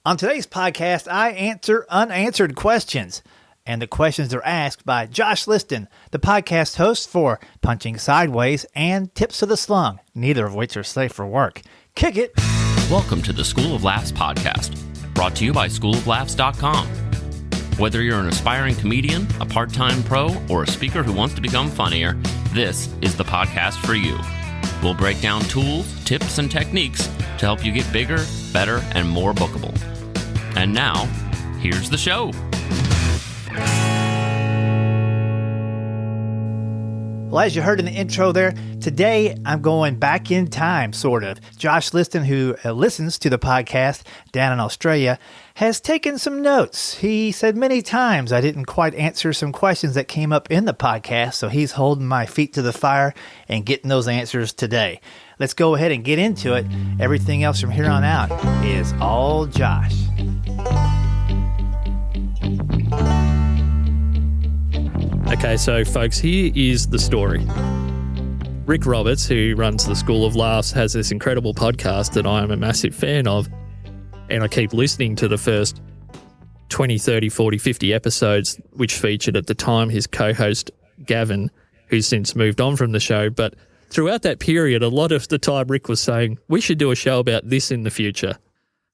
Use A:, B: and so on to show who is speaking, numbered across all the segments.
A: On today's podcast, I answer unanswered questions, and the questions are asked by Josh Liston, the podcast host for Punching Sideways and Tips of the Slung, neither of which are safe for work. Kick it!
B: Welcome to the School of Laughs podcast, brought to you by schooloflaughs.com. Whether you're an aspiring comedian, a part-time pro, or a speaker who wants to become funnier, this is the podcast for you. We'll break down tools, tips, and techniques to help you get bigger, better, and more bookable. And now, here's the show.
A: Well, as you heard in the intro there, today I'm going back in time, sort of. Josh Liston, who listens to the podcast down in Australia, has taken some notes. He said many times I didn't quite answer some questions that came up in the podcast, so he's holding my feet to the fire and getting those answers today. Let's go ahead and get into it. Everything else from here on out is all Josh.
C: Okay, so folks, here is the story. Rick Roberts, who runs the School of Laughs, has this incredible podcast that I am a massive fan of, and I keep listening to the first 20, 30, 40, 50 episodes, which featured at the time his co-host Gavin, who's since moved on from the show. But throughout that period, a lot of the time Rick was saying, we should do a show about this in the future.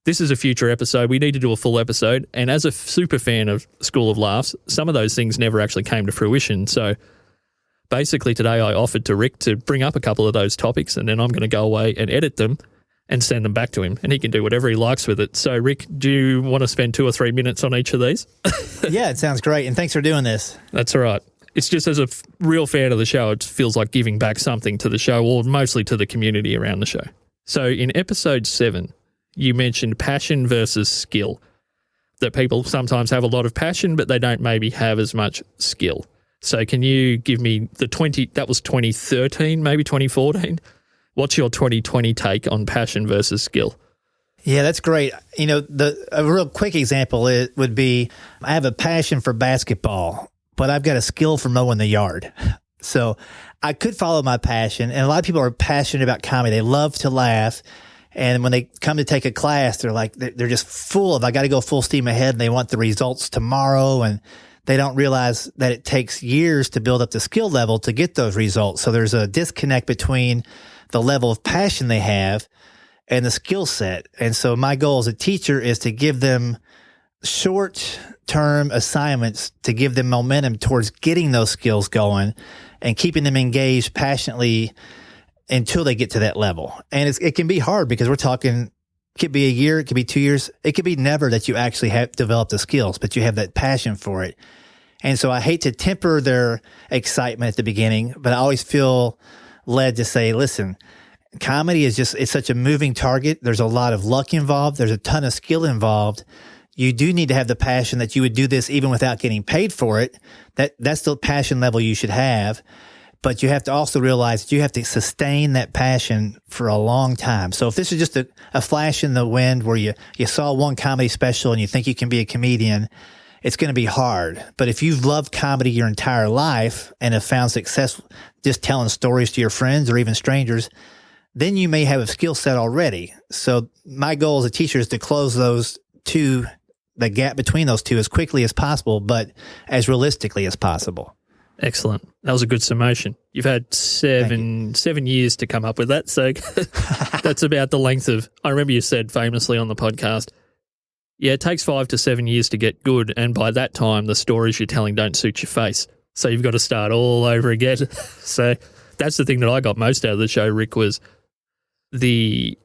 C: This is a future episode. We need to do a full episode. And as a super fan of School of Laughs, some of those things never actually came to fruition. So basically today I offered to Rick to bring up a couple of those topics, and then I'm going to go away and edit them and send them back to him, and he can do whatever he likes with it. So Rick, do you want to spend 2 or 3 minutes on each of these?
A: Yeah, it sounds great. And thanks for doing this.
C: That's all right. It's just as a real fan of the show, it feels like giving back something to the show, or mostly to the community around the show. So in episode 7, you mentioned passion versus skill, that people sometimes have a lot of passion, but they don't maybe have as much skill. So can you give me that was 2013, maybe 2014? What's your 2020 take on passion versus skill?
A: Yeah, that's great. You know, a real quick example would be I have a passion for basketball, but I've got a skill for mowing the yard. So I could follow my passion, and a lot of people are passionate about comedy. They love to laugh. And when they come to take a class, they're just full of, I got to go full steam ahead, and they want the results tomorrow. And they don't realize that it takes years to build up the skill level to get those results. So there's a disconnect between the level of passion they have and the skill set. And so my goal as a teacher is to give them short-term assignments to give them momentum towards getting those skills going and keeping them engaged passionately until they get to that level. And it can be hard because we're talking, it could be a year, it could be 2 years, it could be never that you actually have developed the skills, but you have that passion for it. And so I hate to temper their excitement at the beginning, but I always feel led to say, listen, comedy is it's such a moving target. There's a lot of luck involved. There's a ton of skill involved. You do need to have the passion that you would do this even without getting paid for it. That's the passion level you should have. But you have to also realize that you have to sustain that passion for a long time. So if this is just a flash in the wind where you saw one comedy special and you think you can be a comedian, it's going to be hard. But if you've loved comedy your entire life and have found success just telling stories to your friends or even strangers, then you may have a skill set already. So my goal as a teacher is to close the gap between those two as quickly as possible, but as realistically as possible.
C: Excellent. That was a good summation. You've had 7 years to come up with that, so that's about the length of, I remember you said famously on the podcast, yeah, it takes 5 to 7 years to get good, and by that time the stories you're telling don't suit your face. So you've got to start all over again. So that's the thing that I got most out of the show, Rick, was the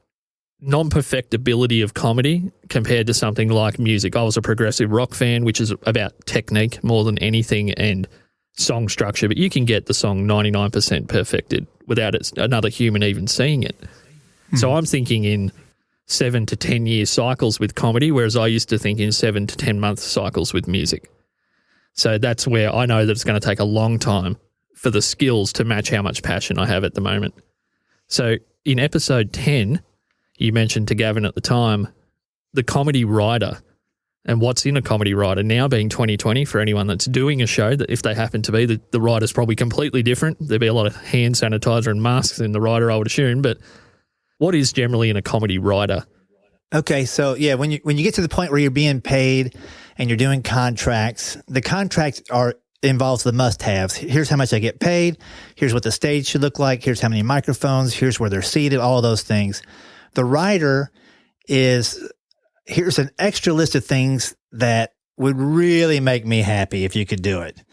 C: non-perfectibility of comedy compared to something like music. I was a progressive rock fan, which is about technique more than anything, and song structure, but you can get the song 99% perfected without another human even seeing it. So I'm thinking in 7 to 10 year cycles with comedy, whereas I used to think in 7 to 10 month cycles with music. So that's where I know that it's going to take a long time for the skills to match how much passion I have at the moment. So in episode 10, you mentioned to Gavin at the time, the comedy writer. And what's in a comedy writer now being 2020 for anyone that's doing a show, that if they happen to be, the writer's probably completely different. There'd be a lot of hand sanitizer and masks in the writer, I would assume. But what is generally in a comedy writer?
A: Okay, so yeah, when you get to the point where you're being paid and you're doing contracts, the contracts involves the must-haves. Here's how much I get paid. Here's what the stage should look like. Here's how many microphones. Here's where they're seated. All of those things. The rider here's an extra list of things that would really make me happy if you could do it.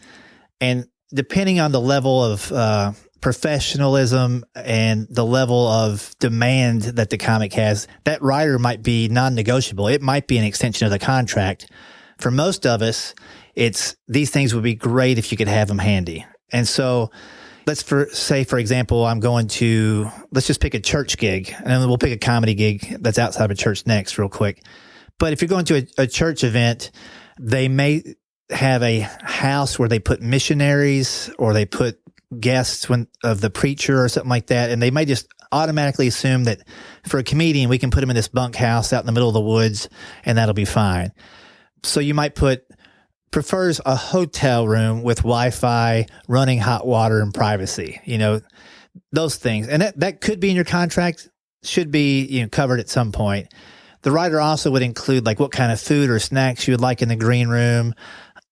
A: And depending on the level of professionalism and the level of demand that the comic has, that rider might be non-negotiable. It might be an extension of the contract. For most of us, these things would be great if you could have them handy. And so let's say, for example, let's just pick a church gig, and then we'll pick a comedy gig that's outside of a church next real quick. But if you're going to a church event, they may have a house where they put missionaries or they put guests of the preacher or something like that. And they may just automatically assume that for a comedian, we can put him in this bunkhouse out in the middle of the woods and that'll be fine. So you might prefers a hotel room with Wi-Fi, running hot water, and privacy, those things. And that could be in your contract, should be covered at some point. The rider also would include like what kind of food or snacks you would like in the green room.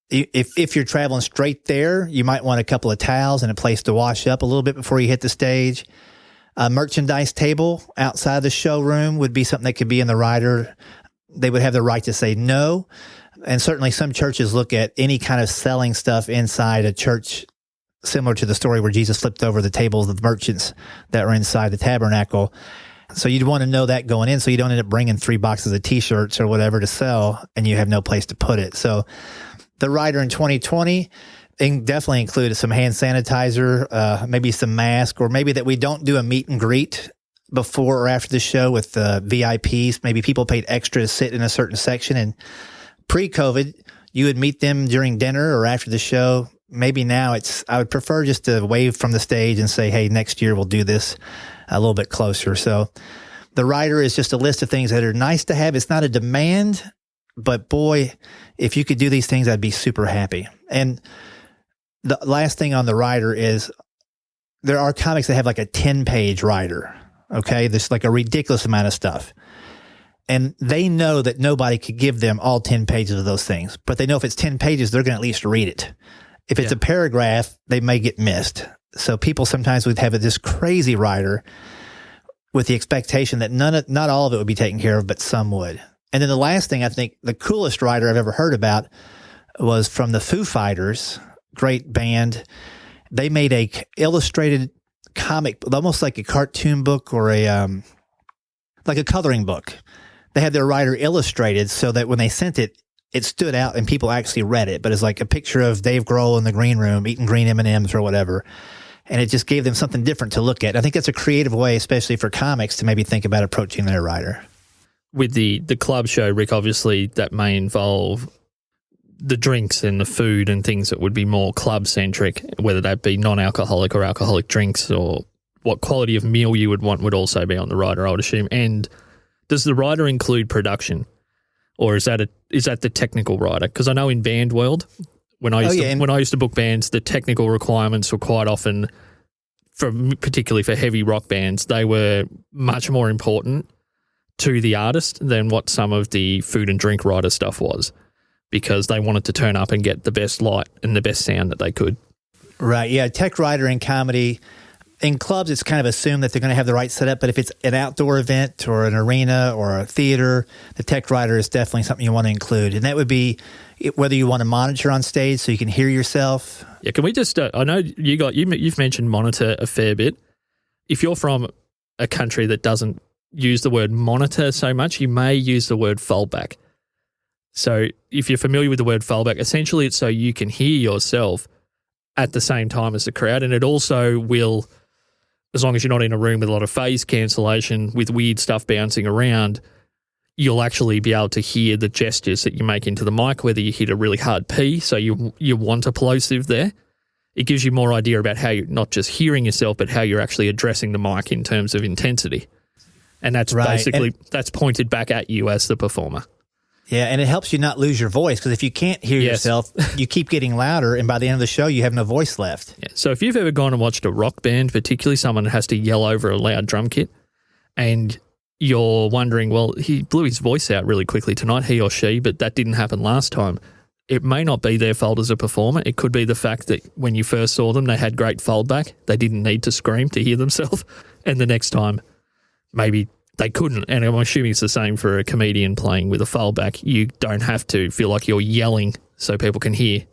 A: If you're traveling straight there, you might want a couple of towels and a place to wash up a little bit before you hit the stage. A merchandise table outside the showroom would be something that could be in the rider. They would have the right to say no. And certainly some churches look at any kind of selling stuff inside a church, similar to the story where Jesus flipped over the tables of the merchants that were inside the tabernacle. So you'd want to know that going in so you don't end up bringing 3 boxes of T-shirts or whatever to sell and you have no place to put it. So the rider in 2020 definitely included some hand sanitizer, maybe some mask, or maybe that we don't do a meet and greet before or after the show with VIPs. Maybe people paid extra to sit in a certain section, and pre-COVID, you would meet them during dinner or after the show. Maybe now I would prefer just to wave from the stage and say, hey, next year we'll do this a little bit closer. So the rider is just a list of things that are nice to have. It's not a demand, but boy, if you could do these things, I'd be super happy. And the last thing on the rider is there are comics that have like a 10-page rider. Okay. There's like a ridiculous amount of stuff. And they know that nobody could give them all 10 pages of those things, but they know if it's 10 pages, they're going to at least read it. If it's a paragraph, they may get missed. So people sometimes would have this crazy rider with the expectation that not all of it would be taken care of, but some would. And then the last thing, I think the coolest rider I've ever heard about was from the Foo Fighters, great band. They made a illustrated comic, almost like a cartoon book or like a coloring book. They had their rider illustrated so that when they sent it, it stood out and people actually read it. But it's like a picture of Dave Grohl in the green room eating green M&Ms or whatever. And it just gave them something different to look at. I think that's a creative way, especially for comics, to maybe think about approaching their rider.
C: With the club show, Rick, obviously that may involve the drinks and the food and things that would be more club-centric, whether that be non-alcoholic or alcoholic drinks, or what quality of meal you would want would also be on the rider, I would assume. And does the rider include production, or is that the technical rider? Because I know in band world, when I used to book bands, the technical requirements were quite often, particularly for heavy rock bands, they were much more important to the artist than what some of the food and drink rider stuff was, because they wanted to turn up and get the best light and the best sound that they could. Right.
A: Yeah. Tech rider in comedy. In clubs, it's kind of assumed that they're going to have the right setup, but if it's an outdoor event or an arena or a theater, the tech rider is definitely something you want to include. And that would be whether you want to monitor on stage so you can hear yourself.
C: Yeah, can we just, I know you've mentioned monitor a fair bit. If you're from a country that doesn't use the word monitor so much, you may use the word fallback. So if you're familiar with the word fallback, essentially it's so you can hear yourself at the same time as the crowd, and it also will, as long as you're not in a room with a lot of phase cancellation with weird stuff bouncing around, you'll actually be able to hear the gestures that you make into the mic, whether you hit a really hard P, so you want a plosive there. It gives you more idea about how you're not just hearing yourself, but how you're actually addressing the mic in terms of intensity. And that's basically, that's pointed back at you as the performer.
A: Yeah, and it helps you not lose your voice, because if you can't hear yourself, you keep getting louder, and by the end of the show, you have no voice left.
C: Yeah. So if you've ever gone and watched a rock band, particularly someone that has to yell over a loud drum kit, and you're wondering, well, he blew his voice out really quickly tonight, he or she, but that didn't happen last time. It may not be their fault as a performer. It could be the fact that when you first saw them, they had great foldback. They didn't need to scream to hear themselves. And the next time, maybe they couldn't. And I'm assuming it's the same for a comedian playing with a foldback. You don't have to feel like you're yelling so people can hear.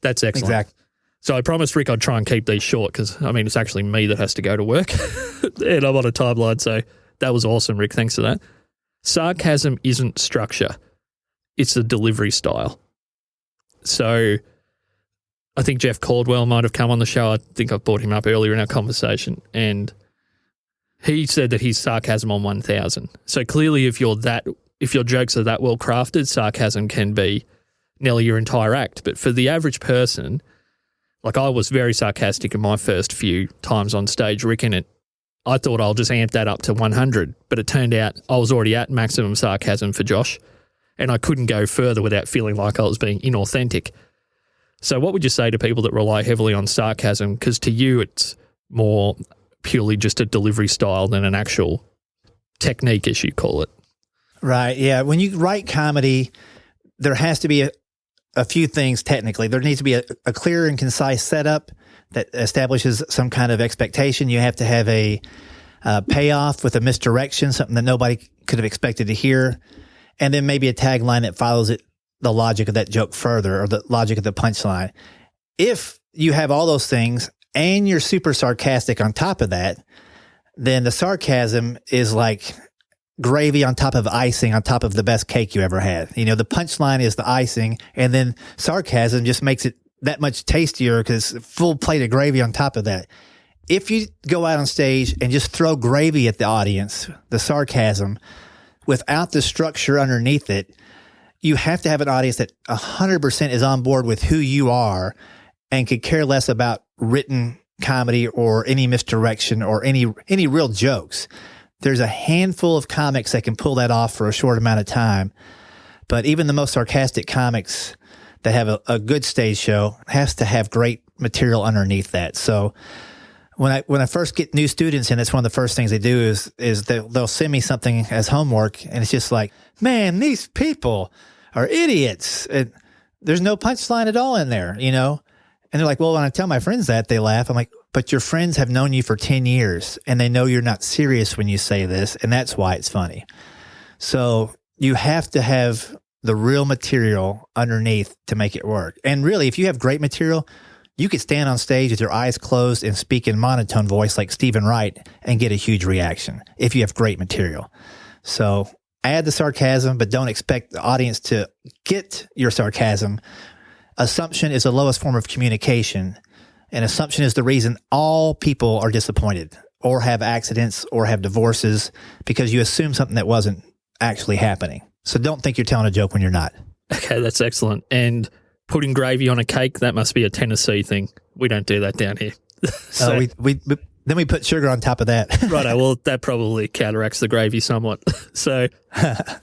C: That's excellent.
A: Exactly.
C: So I promised Rick I'd try and keep these short because, I mean, it's actually me that has to go to work and I'm on a timeline. So that was awesome, Rick. Thanks for that. Sarcasm isn't structure. It's a delivery style. So I think Jeff Caldwell might have come on the show. I think I've brought him up earlier in our conversation. And he said that he's sarcasm on 1,000. So clearly if your jokes are that well crafted, sarcasm can be nearly your entire act. But for the average person, like I was very sarcastic in my first few times on stage, Rick, and I thought I'll just amp that up to 100, but it turned out I was already at maximum sarcasm for Josh, and I couldn't go further without feeling like I was being inauthentic. So what would you say to people that rely heavily on sarcasm? Because to you, it's more purely just a delivery style than an actual technique, as you call it.
A: Right, yeah. When you write comedy, there has to be a few things technically. There needs to be a clear and concise setup that establishes some kind of expectation. You have to have a payoff with a misdirection, something that nobody could have expected to hear, and then maybe a tagline that follows the logic of that joke further, or the logic of the punchline. If you have all those things and you're super sarcastic on top of that, then the sarcasm is like gravy on top of icing on top of the best cake you ever had. You know, the punchline is the icing, and then sarcasm just makes it that much tastier because full plate of gravy on top of that. If you go out on stage and just throw gravy at the audience, the sarcasm, without the structure underneath it, you have to have an audience that 100% is on board with who you are and could care less about written comedy or any misdirection or any real jokes. There's a handful of comics that can pull that off for a short amount of time. But even the most sarcastic comics that have a good stage show has to have great material underneath that. So when I first get new students in, it's one of the first things they do is they'll send me something as homework, and it's just like, man, these people are idiots. There's no punchline at all in there, you know? And they're like, well, when I tell my friends that, they laugh. I'm like, but your friends have known you for 10 years, and they know you're not serious when you say this, and that's why it's funny. So you have to have the real material underneath to make it work. And really, if you have great material, you could stand on stage with your eyes closed and speak in monotone voice like Stephen Wright and get a huge reaction if you have great material. So add the sarcasm, but don't expect the audience to get your sarcasm. Assumption is the lowest form of communication. And assumption is the reason all people are disappointed or have accidents or have divorces, because you assume something that wasn't actually happening. So don't think you're telling a joke when you're not.
C: Okay, that's excellent. And putting gravy on a cake, that must be a Tennessee thing. We don't do that down here. So,
A: then we put sugar on top of that.
C: Righto, well, that probably counteracts the gravy somewhat. So that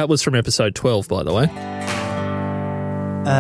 C: was from episode 12, by the way.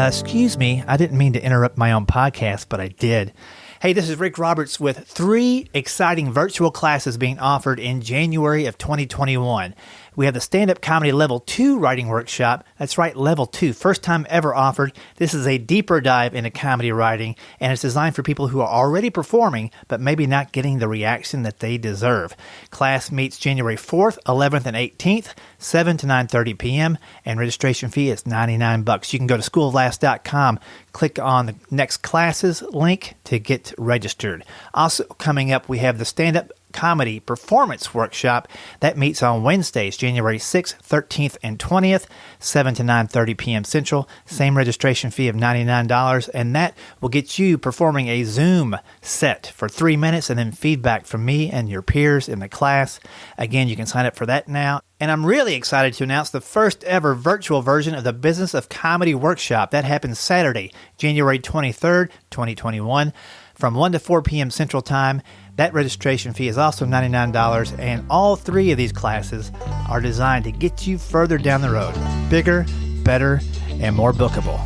A: Excuse me, I didn't mean to interrupt my own podcast, but I did. Hey, this is Rick Roberts with 3 exciting virtual classes being offered in January of 2021. We have the Stand-Up Comedy Level 2 Writing Workshop. That's right, Level 2, first time ever offered. This is a deeper dive into comedy writing, and it's designed for people who are already performing, but maybe not getting the reaction that they deserve. Class meets January 4th, 11th, and 18th, 7 to 9:30 p.m., and registration fee is $99. You can go to schooloflaughs.com, click on the next classes link to get registered. Also coming up, we have the Stand-Up Comedy Performance Workshop that meets on Wednesdays, January 6th, 13th, and 20th, 7 to 9:30 p.m. Central. Same registration fee of $99, and that will get you performing a Zoom set for 3 minutes and then feedback from me and your peers in the class. Again, you can sign up for that now. And I'm really excited to announce the first ever virtual version of the Business of Comedy Workshop. That happens Saturday, January 23rd, 2021, from 1 to 4 p.m. Central Time. That registration fee is also $99, and all 3 of these classes are designed to get you further down the road. Bigger, better, and more bookable.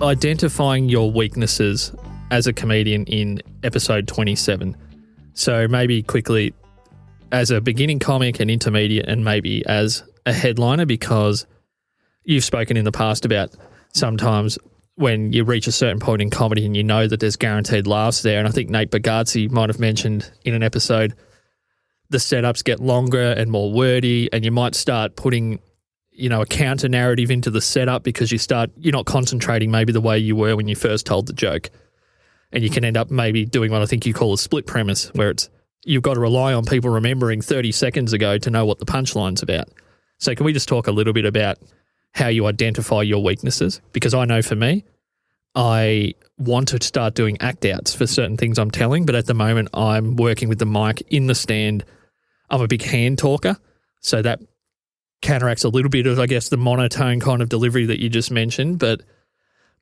C: Identifying your weaknesses as a comedian in episode 27. So maybe quickly, as a beginning comic, an intermediate, and maybe as a headliner, because you've spoken in the past about sometimes when you reach a certain point in comedy and you know that there's guaranteed laughs there, and I think Nate Bargatze might have mentioned in an episode, the setups get longer and more wordy, and you might start putting, a counter narrative into the setup because you're not concentrating maybe the way you were when you first told the joke. And you can end up maybe doing what I think you call a split premise, where you've got to rely on people remembering 30 seconds ago to know what the punchline's about. So can we just talk a little bit about how you identify your weaknesses? Because I know for me, I want to start doing act outs for certain things I'm telling, but at the moment I'm working with the mic in the stand. I'm a big hand talker, so that counteracts a little bit of, I guess, the monotone kind of delivery that you just mentioned, but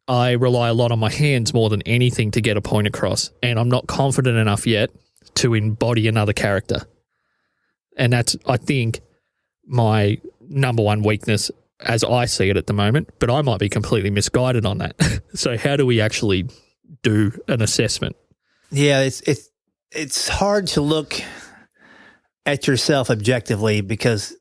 C: I rely a lot on my hands more than anything to get a point across, and I'm not confident enough yet to embody another character. And that's, I think, my number one weakness as I see it at the moment, but I might be completely misguided on that. So how do we actually do an assessment?
A: Yeah, it's hard to look at yourself objectively because,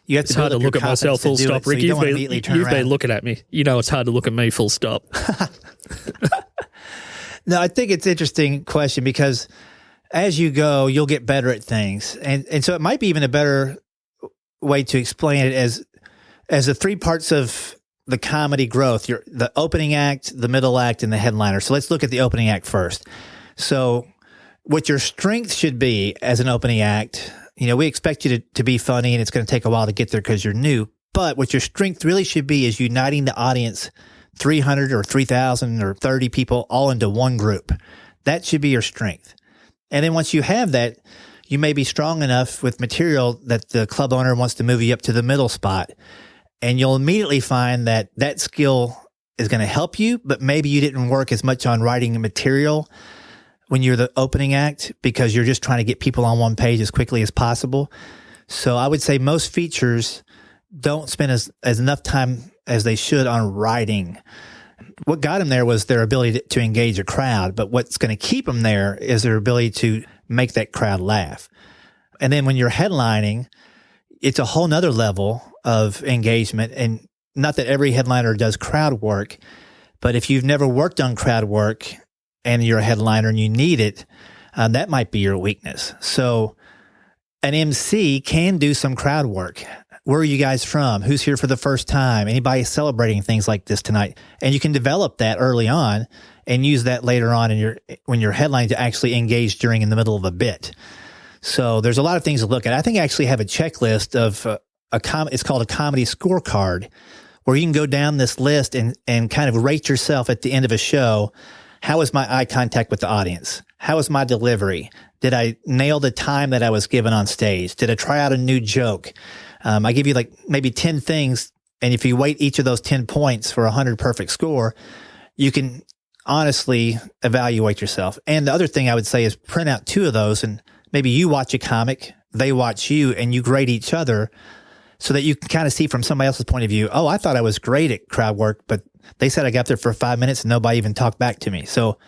A: you have to.
C: It's hard to look at myself full stop, Rick. You've been looking at me. It's hard to look at me full stop.
A: No, I think it's an interesting question because as you go, you'll get better at things. And so it might be even a better way to explain it as the three parts of the comedy growth, the opening act, the middle act, and the headliner. So let's look at the opening act first. So what your strength should be as an opening act, we expect you to be funny, and it's going to take a while to get there because you're new. But what your strength really should be is uniting the audience, 300 or 3,000 or 30 people all into one group. That should be your strength. And then once you have that, you may be strong enough with material that the club owner wants to move you up to the middle spot. And you'll immediately find that skill is going to help you, but maybe you didn't work as much on writing material when you're the opening act because you're just trying to get people on one page as quickly as possible. So I would say most features don't spend as enough time as they should on writing. What got them there was their ability to engage a crowd, but what's going to keep them there is their ability to make that crowd laugh. And then when you're headlining, it's a whole nother level of engagement. And not that every headliner does crowd work, but if you've never worked on crowd work and you're a headliner and you need it, that might be your weakness. So an MC can do some crowd work. Where are you guys from? Who's here for the first time? Anybody celebrating things like this tonight? And you can develop that early on and use that later on when you're headlining to actually engage during in the middle of a bit. So there's a lot of things to look at. I think I actually have a checklist of it's called a comedy scorecard, where you can go down this list and kind of rate yourself at the end of a show. How was my eye contact with the audience? How was my delivery? Did I nail the time that I was given on stage? Did I try out a new joke? I give you like maybe 10 things, and if you weight each of those 10 points for 100 perfect score, you can honestly evaluate yourself. And the other thing I would say is print out 2 of those, and maybe you watch a comic, they watch you, and you grade each other so that you can kind of see from somebody else's point of view, I thought I was great at crowd work, but they said I got there for 5 minutes and nobody even talked back to me. So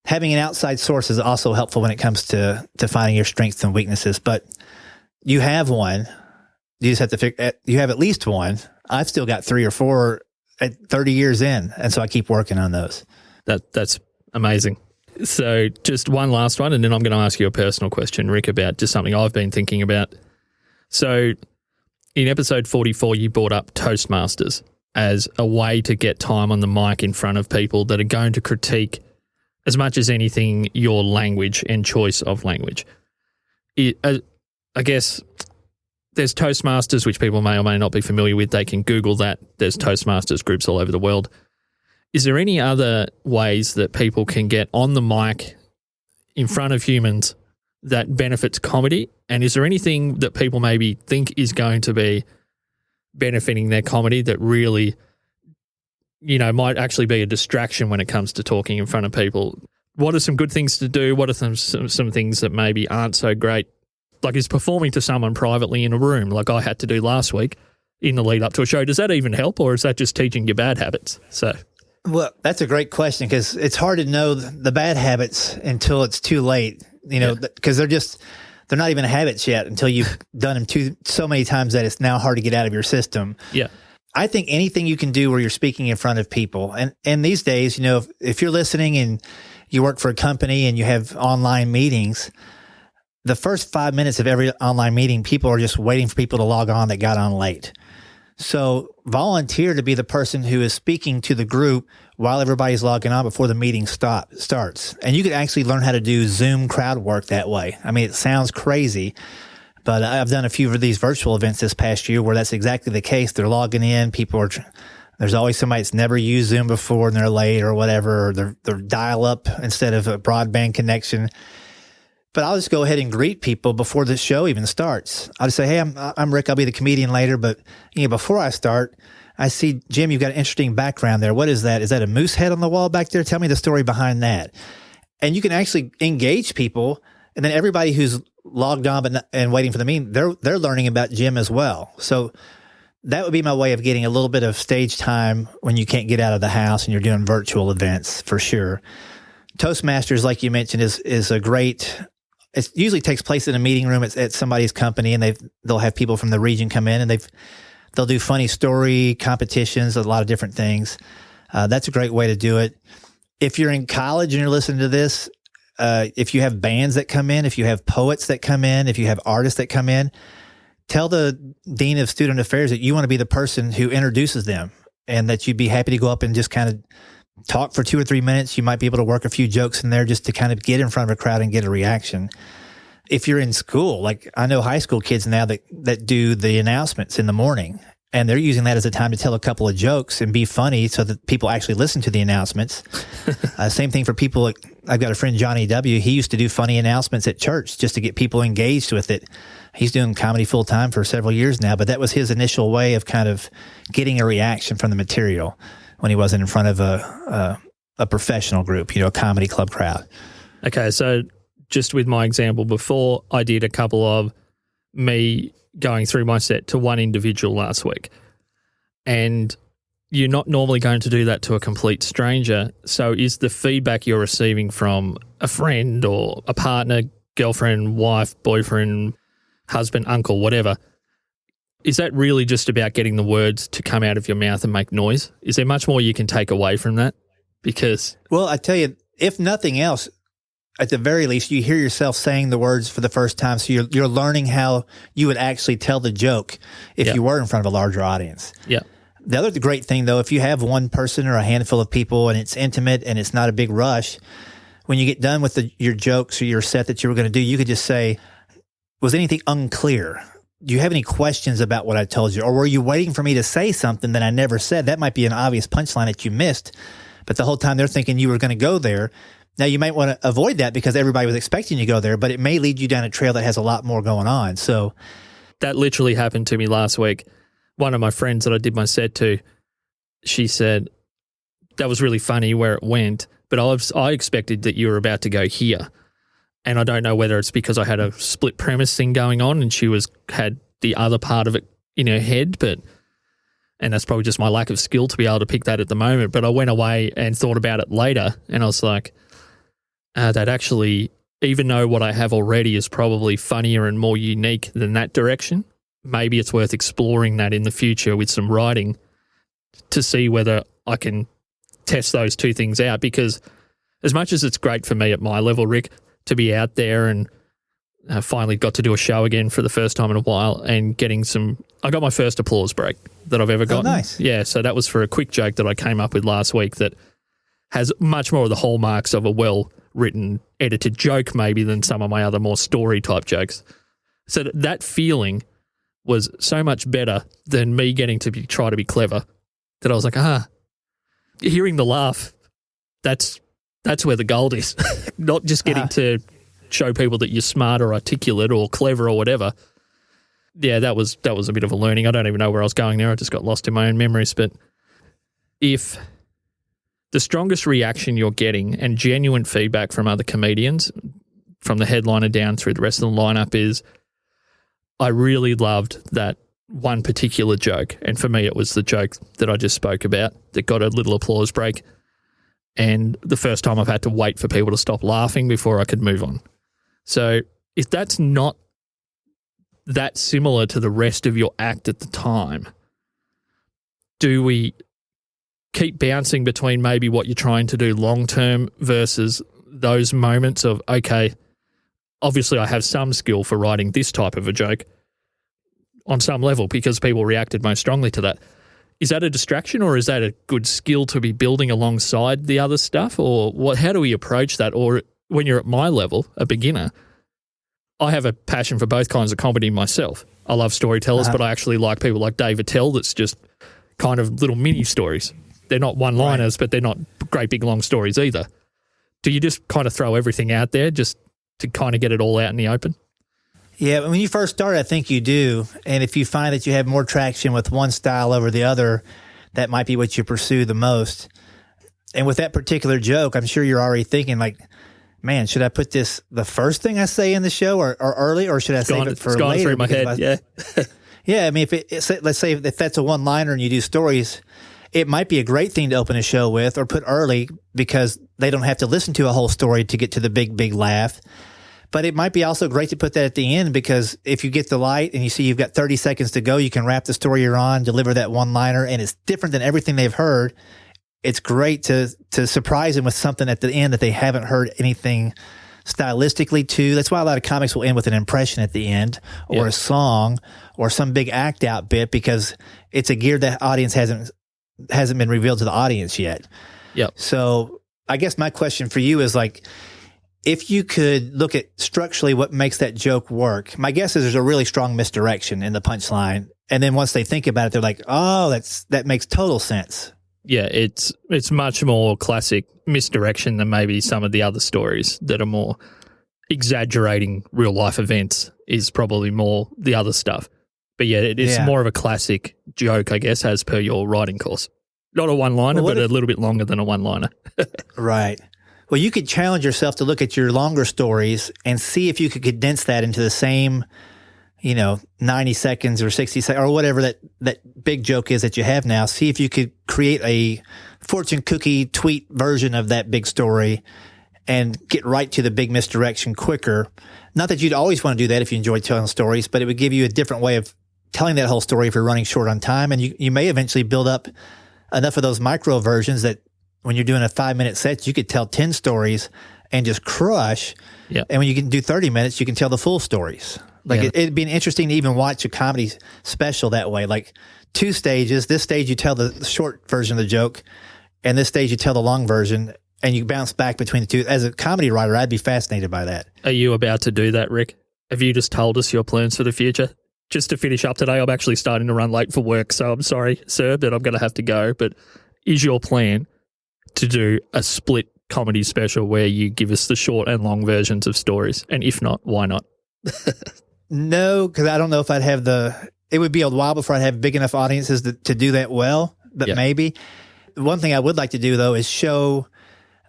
A: having an outside source is also helpful when it comes to finding your strengths and weaknesses. But you have one. You just have to figure, you have at least one. I've still got 3 or 4 at 30 years in, and so I keep working on those.
C: That's amazing. So just one last one, and then I'm going to ask you a personal question, Rick, about just something I've been thinking about. So in episode 44, you brought up Toastmasters as a way to get time on the mic in front of people that are going to critique, as much as anything, your language and choice of language. I guess there's Toastmasters, which people may or may not be familiar with. They can Google that. There's Toastmasters groups all over the world. Is there any other ways that people can get on the mic in front of humans that benefits comedy? And is there anything that people maybe think is going to be benefiting their comedy that really, might actually be a distraction when it comes to talking in front of people? What are some good things to do? What are some things that maybe aren't so great? Like, is performing to someone privately in a room, like I had to do last week in the lead up to a show, does that even help, or is that just teaching you bad habits? So
A: Well, that's a great question because it's hard to know the bad habits until it's too late, because they're not even habits yet until you've done them so many times that it's now hard to get out of your system.
C: Yeah.
A: I think anything you can do where you're speaking in front of people, and these days, if you're listening and you work for a company and you have online meetings, the first 5 minutes of every online meeting, people are just waiting for people to log on that got on late. So volunteer to be the person who is speaking to the group while everybody's logging on before the meeting starts. And you could actually learn how to do Zoom crowd work that way. I mean, it sounds crazy, but I've done a few of these virtual events this past year where that's exactly the case. They're logging in. There's always somebody that's never used Zoom before and they're late or whatever, or they're dial up instead of a broadband connection. But I'll just go ahead and greet people before the show even starts. I'll just say, hey, I'm Rick. I'll be the comedian later. But before I start, I see, Jim, you've got an interesting background there. What is that? Is that a moose head on the wall back there? Tell me the story behind that. And you can actually engage people. And then everybody who's logged on and waiting for the meeting, they're learning about Jim as well. So that would be my way of getting a little bit of stage time when you can't get out of the house and you're doing virtual events for sure. Toastmasters, like you mentioned, is a great. It usually takes place in a meeting room at somebody's company, and they'll have people from the region come in, and they'll do funny story competitions, a lot of different things. That's a great way to do it. If you're in college and you're listening to this, if you have bands that come in, if you have poets that come in, if you have artists that come in, tell the Dean of Student Affairs that you want to be the person who introduces them, and that you'd be happy to go up and just kind of talk for 2 or 3 minutes. You might be able to work a few jokes in there just to kind of get in front of a crowd and get a reaction. If you're in school, like I know high school kids now that do the announcements in the morning, and they're using that as a time to tell a couple of jokes and be funny so that people actually listen to the announcements. Same thing for people. I've got a friend, Johnny W. He used to do funny announcements at church just to get people engaged with it. He's doing comedy full time for several years now, but that was his initial way of kind of getting a reaction from the material when he wasn't in front of a professional group, a comedy club crowd.
C: Okay, so just with my example before, I did a couple of me going through my set to one individual last week. And you're not normally going to do that to a complete stranger. So is the feedback you're receiving from a friend or a partner, girlfriend, wife, boyfriend, husband, uncle, whatever, is that really just about getting the words to come out of your mouth and make noise? Is there much more you can take away from that? Because,
A: well, I tell you, if nothing else, at the very least, you hear yourself saying the words for the first time. So you're learning how you would actually tell the joke if you were in front of a larger audience.
C: Yeah.
A: The other great thing, though, if you have one person or a handful of people and it's intimate and it's not a big rush, when you get done with your jokes or your set that you were going to do, you could just say, was anything unclear? Do you have any questions about what I told you? Or were you waiting for me to say something that I never said? That might be an obvious punchline that you missed, but the whole time they're thinking you were going to go there. Now, you might want to avoid that because everybody was expecting you to go there, but it may lead you down a trail that has a lot more going on. So
C: that literally happened to me last week. One of my friends that I did my set to, she said, that was really funny where it went, but I expected that you were about to go here. And I don't know whether it's because I had a split premise thing going on and she had the other part of it in her head, and that's probably just my lack of skill to be able to pick that at the moment. But I went away and thought about it later, and I was like, that actually, even though what I have already is probably funnier and more unique than that direction, maybe it's worth exploring that in the future with some writing to see whether I can test those two things out. Because as much as it's great for me at my level, Rick, to be out there and finally got to do a show again for the first time in a while and getting I got my first applause break that I've ever gotten.
A: Oh, nice.
C: Yeah, so that was for a quick joke that I came up with last week that has much more of the hallmarks of a well-written, edited joke maybe than some of my other more story-type jokes. So that feeling was so much better than me getting to try to be clever that I was like, hearing the laugh, that's where the gold is. Not just getting to show people that you're smart or articulate or clever or whatever. Yeah, that was a bit of a learning. I don't even know where I was going there. I just got lost in my own memories. But if the strongest reaction you're getting and genuine feedback from other comedians, from the headliner down through the rest of the lineup, is I really loved that one particular joke. And for me, it was the joke that I just spoke about that got a little applause break. And the first time I've had to wait for people to stop laughing before I could move on. So if that's not that similar to the rest of your act at the time, do we keep bouncing between maybe what you're trying to do long-term versus those moments of, okay, obviously I have some skill for writing this type of a joke on some level because people reacted most strongly to that. Is that a distraction or is that a good skill to be building alongside the other stuff? Or what? How do we approach that? Or when you're at my level, a beginner, I have a passion for both kinds of comedy myself. I love storytellers, but I actually like people like Dave Attell that's just kind of little mini stories. They're not one-liners, but they're not great big long stories either. Do you just kind of throw everything out there just to kind of get it all out in the open?
A: Yeah, when you first start, I think you do. And if you find that you have more traction with one style over the other, that might be what you pursue the most. And with that particular joke, I'm sure you're already thinking like, man, should I put this the first thing I say in the show or early, or should I save it for later?
C: It's gone through my head, yeah.
A: Yeah, I mean, let's say if that's a one-liner and you do stories, it might be a great thing to open a show with or put early because they don't have to listen to a whole story to get to the big laugh. But it might be also great to put that at the end because if you get the light and you see you've got 30 seconds to go, you can wrap the story you're on, deliver that one-liner, and it's different than everything they've heard. It's great to surprise them with something at the end that they haven't heard anything stylistically to. That's why a lot of comics will end with an impression at the end or a song or some big act out bit because it's a gear that audience hasn't been revealed to the audience yet.
C: Yep.
A: So I guess my question for you is like, if you could look at structurally what makes that joke work, my guess is there's a really strong misdirection in the punchline. And then once they think about it, they're like, oh, that makes total sense.
C: Yeah, it's much more classic misdirection than maybe some of the other stories that are more exaggerating real life events is probably more the other stuff. But yeah, it is more of a classic joke, I guess, as per your writing course. Not a one-liner, but a little bit longer than a one-liner.
A: Right. Well, you could challenge yourself to look at your longer stories and see if you could condense that into the same, 90 seconds or 60 seconds or whatever that big joke is that you have now. See if you could create a fortune cookie tweet version of that big story and get right to the big misdirection quicker. Not that you'd always want to do that if you enjoy telling stories, but it would give you a different way of telling that whole story if you're running short on time. And you may eventually build up enough of those micro versions that when you're doing a 5-minute set, you could tell 10 stories and just crush.
C: Yeah.
A: And when you can do 30 minutes, you can tell the full stories. It'd be interesting to even watch a comedy special that way. Like 2 stages. This stage, you tell the short version of the joke, and this stage, you tell the long version, and you bounce back between the two. As a comedy writer, I'd be fascinated by that.
C: Are you about to do that, Rick? Have you just told us your plans for the future? Just to finish up today, I'm actually starting to run late for work, so I'm sorry, sir, but I'm going to have to go. But is your plan to do a split comedy special where you give us the short and long versions of stories? And if not, why not?
A: No, because I don't know if I'd have it would be a while before I'd have big enough audiences to do that well, but maybe. One thing I would like to do, though, is show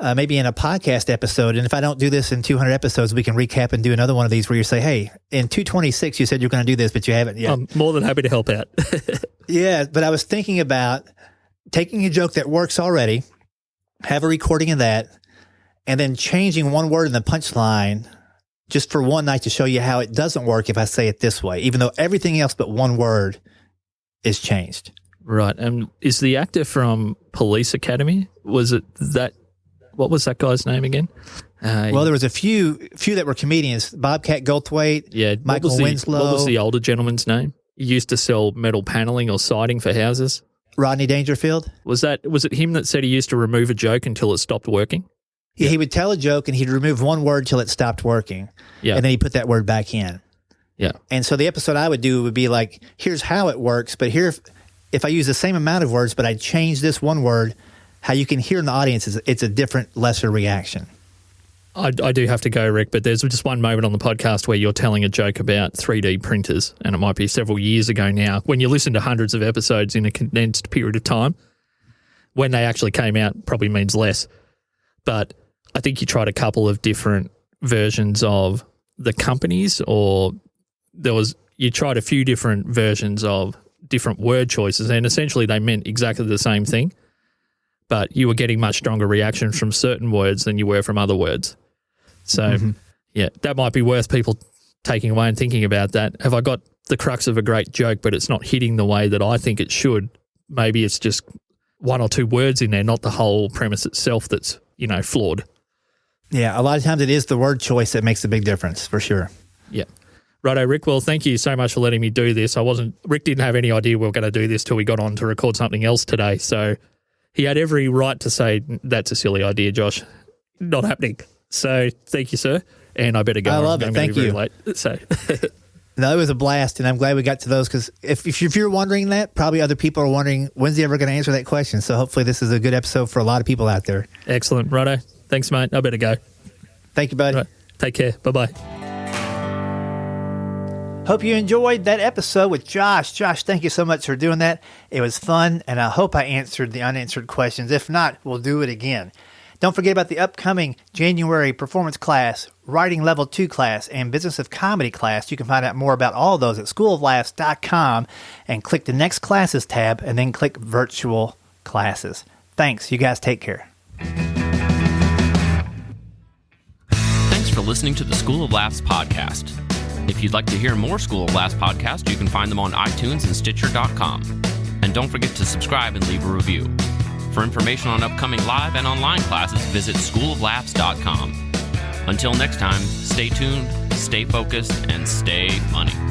A: maybe in a podcast episode, and if I don't do this in 200 episodes, we can recap and do another one of these where you say, hey, in 226, you said you're going to do this, but you haven't yet.
C: I'm more than happy to help out.
A: Yeah, but I was thinking about taking a joke that works already, have a recording of that, and then changing one word in the punchline just for one night to show you how it doesn't work if I say it this way, even though everything else but one word is changed.
C: Right. And is the actor from Police Academy? Was it that? What was that guy's name again?
A: Well, there was a few that were comedians. Bobcat Goldthwait, Michael Winslow.
C: What was the older gentleman's name? He used to sell metal paneling or siding for houses.
A: Rodney Dangerfield.
C: Was it him that said he used to remove a joke until it stopped working?
A: Yeah, he would tell a joke and he'd remove one word till it stopped working. Yeah. And then he'd put that word back in.
C: Yeah.
A: And so the episode I would do would be like, here's how it works, but here, if I use the same amount of words, but I change this one word, how you can hear in the audience is it's a different, lesser reaction.
C: I do have to go, Rick, but there's just one moment on the podcast where you're telling a joke about 3D printers, and it might be several years ago now. When you listen to hundreds of episodes in a condensed period of time, when they actually came out probably means less. But I think you tried a couple of different versions of the companies, or there was you tried a few different versions of different word choices, and essentially they meant exactly the same thing, but you were getting much stronger reactions from certain words than you were from other words. So, yeah, that might be worth people taking away and thinking about that. Have I got the crux of a great joke, but it's not hitting the way that I think it should? Maybe it's just one or two words in there, not the whole premise itself that's, flawed.
A: Yeah, a lot of times it is the word choice that makes a big difference, for sure.
C: Yeah. Righto, Rick. Well, thank you so much for letting me do this. Rick didn't have any idea we were going to do this till we got on to record something else today. So he had every right to say, that's a silly idea, Josh. Not happening. So thank you, sir. And I better go.
A: I love it. Thank you.
C: Late, so.
A: No, it was a blast, and I'm glad we got to those because if you're wondering that, probably other people are wondering, when's he ever going to answer that question? So hopefully this is a good episode for a lot of people out there.
C: Excellent. Righto. Thanks, mate. I better go.
A: Thank you, buddy.
C: Right. Take care. Bye-bye.
A: Hope you enjoyed that episode with Josh. Josh, thank you so much for doing that. It was fun, and I hope I answered the unanswered questions. If not, we'll do it again. Don't forget about the upcoming January performance class, Writing Level 2 class, and Business of Comedy class. You can find out more about all of those at schooloflaughs.com and click the Next Classes tab and then click Virtual Classes. Thanks. You guys take care.
B: Thanks for listening to the School of Laughs podcast. If you'd like to hear more School of Laughs podcasts, you can find them on iTunes and Stitcher.com. And don't forget to subscribe and leave a review. For information on upcoming live and online classes, visit schooloflaughs.com. Until next time, stay tuned, stay focused, and stay funny.